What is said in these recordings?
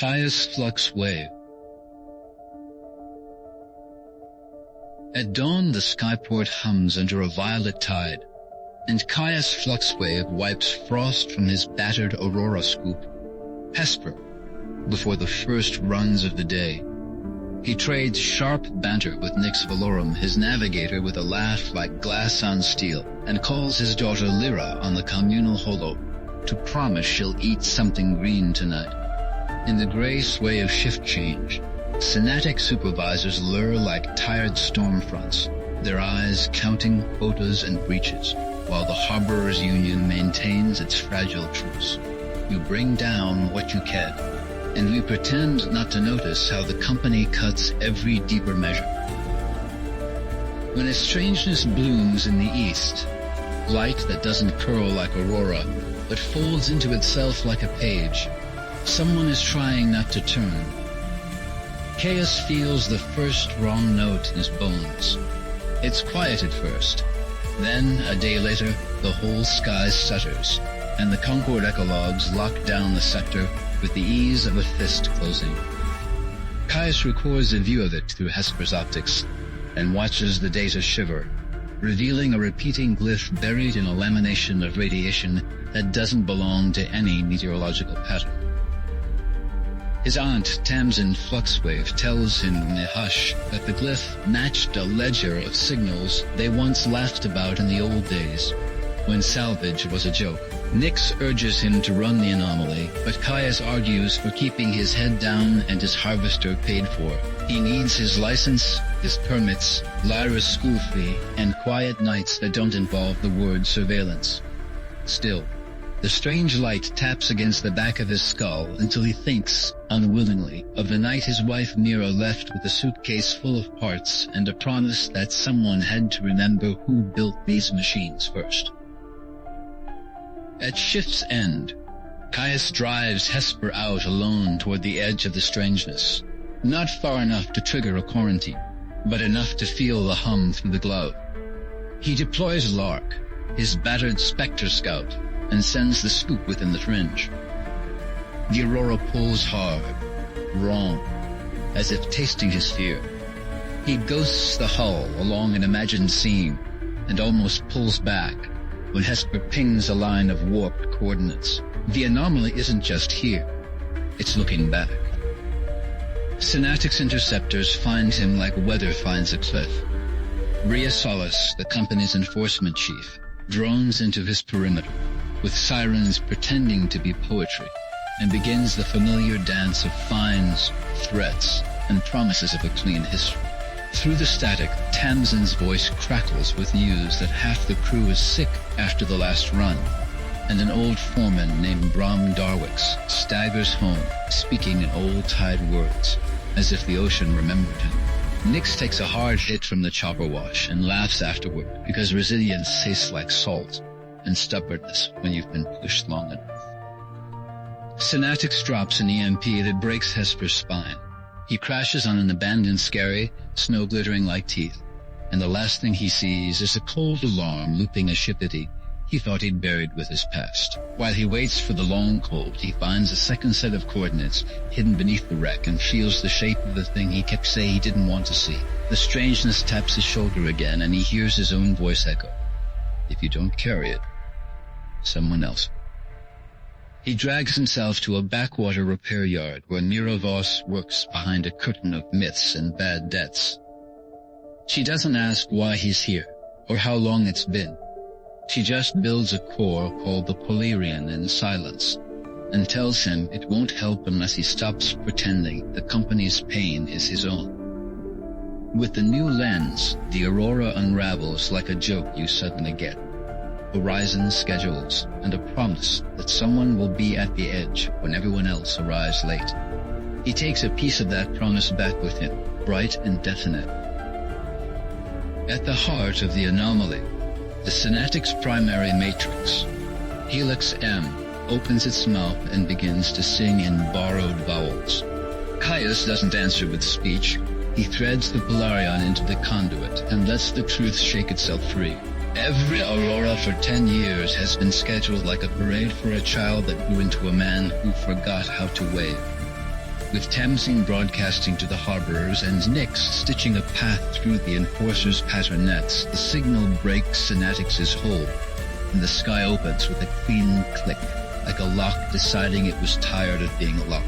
Caius Fluxwave. At dawn, the skyport hums under a violet tide, and Caius Fluxwave wipes frost from his battered aurora scoop, Hesper, before the first runs of the day. He trades sharp banter with Nyx Valorum, his navigator, with a laugh like glass on steel, and calls his daughter Lyra on the communal holo to promise she'll eat something green tonight. In the gray sway of shift change, Senatic supervisors lure like tired storm fronts, their eyes counting quotas and breaches, while the Harborers' Union maintains its fragile truce. You bring down what you can, and we pretend not to notice how the company cuts every deeper measure. When a strangeness blooms in the east, light that doesn't curl like aurora, but folds into itself like a page, someone is trying not to turn. Caius feels the first wrong note in his bones. It's quiet at first. Then, a day later, the whole sky stutters, and the Concord ecologues lock down the sector with the ease of a fist closing. Caius records a view of it through Hesper's optics, and watches the data shiver, revealing a repeating glyph buried in a lamination of radiation that doesn't belong to any meteorological pattern. His aunt, Tamsin Fluxwave, tells him in a hush that the glyph matched a ledger of signals they once laughed about in the old days, when salvage was a joke. Nyx urges him to run the anomaly, but Caius argues for keeping his head down and his harvester paid for. He needs his license, his permits, Lyra's school fee, and quiet nights that don't involve the word surveillance. Still, the strange light taps against the back of his skull until he thinks, unwillingly, of the night his wife Mira left with a suitcase full of parts and a promise that someone had to remember who built these machines first. At shift's end, Caius drives Hesper out alone toward the edge of the strangeness, not far enough to trigger a quarantine, but enough to feel the hum through the glove. He deploys Lark, his battered Spectre scout, and sends the scoop within the fringe. The Aurora pulls hard, wrong, as if tasting his fear. He ghosts the hull along an imagined seam, and almost pulls back when Hesper pings a line of warped coordinates. The anomaly isn't just here, it's looking back. Senatic's interceptors find him like weather finds a cliff. Bria Solis, the company's enforcement chief, drones into his perimeter, with sirens pretending to be poetry, and begins the familiar dance of fines, threats, and promises of a clean history. Through the static, Tamsin's voice crackles with news that half the crew is sick after the last run, and an old foreman named Bram Darwix staggers home, speaking in old-tide words, as if the ocean remembered him. Nyx takes a hard hit from the chopper wash and laughs afterward because resilience tastes like salt and stubbornness when you've been pushed long enough. Senatix drops an EMP that breaks Hesper's spine. He crashes on an abandoned skerry, snow glittering like teeth, and the last thing he sees is a cold alarm looping a ship that he thought he'd buried with his past. While he waits for the long cold, he finds a second set of coordinates hidden beneath the wreck and feels the shape of the thing he kept saying he didn't want to see. The strangeness taps his shoulder again, and he hears his own voice echo. If you don't carry it, someone else. He drags himself to a backwater repair yard where Mira Voss works behind a curtain of myths and bad debts. She doesn't ask why he's here or how long it's been. She just builds a core called the Polarian in silence and tells him it won't help unless he stops pretending the company's pain is his own. With the new lens, the Aurora unravels like a joke you suddenly get. Horizons, schedules, and a promise that someone will be at the edge when everyone else arrives late. He takes a piece of that promise back with him, bright and definite. At the heart of the anomaly, the Senatic's primary matrix, Helix M, opens its mouth and begins to sing in borrowed vowels. Caius doesn't answer with speech. He threads the Polarion into the conduit and lets the truth shake itself free. Every Aurora for 10 years has been scheduled like a parade for a child that grew into a man who forgot how to wave. with Tamsin broadcasting to the harborers and Nix stitching a path through the enforcers' patternettes, the signal breaks Synatix's hold, and the sky opens with a clean click, like a lock deciding it was tired of being locked.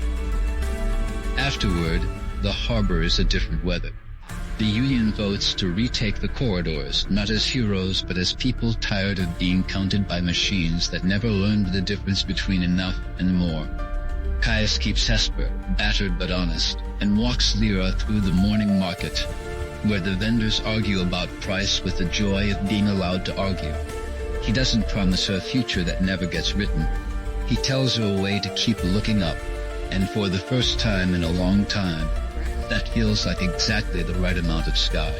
Afterward, the harbor is a different weather. The Union votes to retake the corridors, not as heroes, but as people tired of being counted by machines that never learned the difference between enough and more. Caius keeps Hesper, battered but honest, and walks Lyra through the morning market, where the vendors argue about price with the joy of being allowed to argue. He doesn't promise her a future that never gets written. He tells her a way to keep looking up, and for the first time in a long time, that feels like exactly the right amount of sky.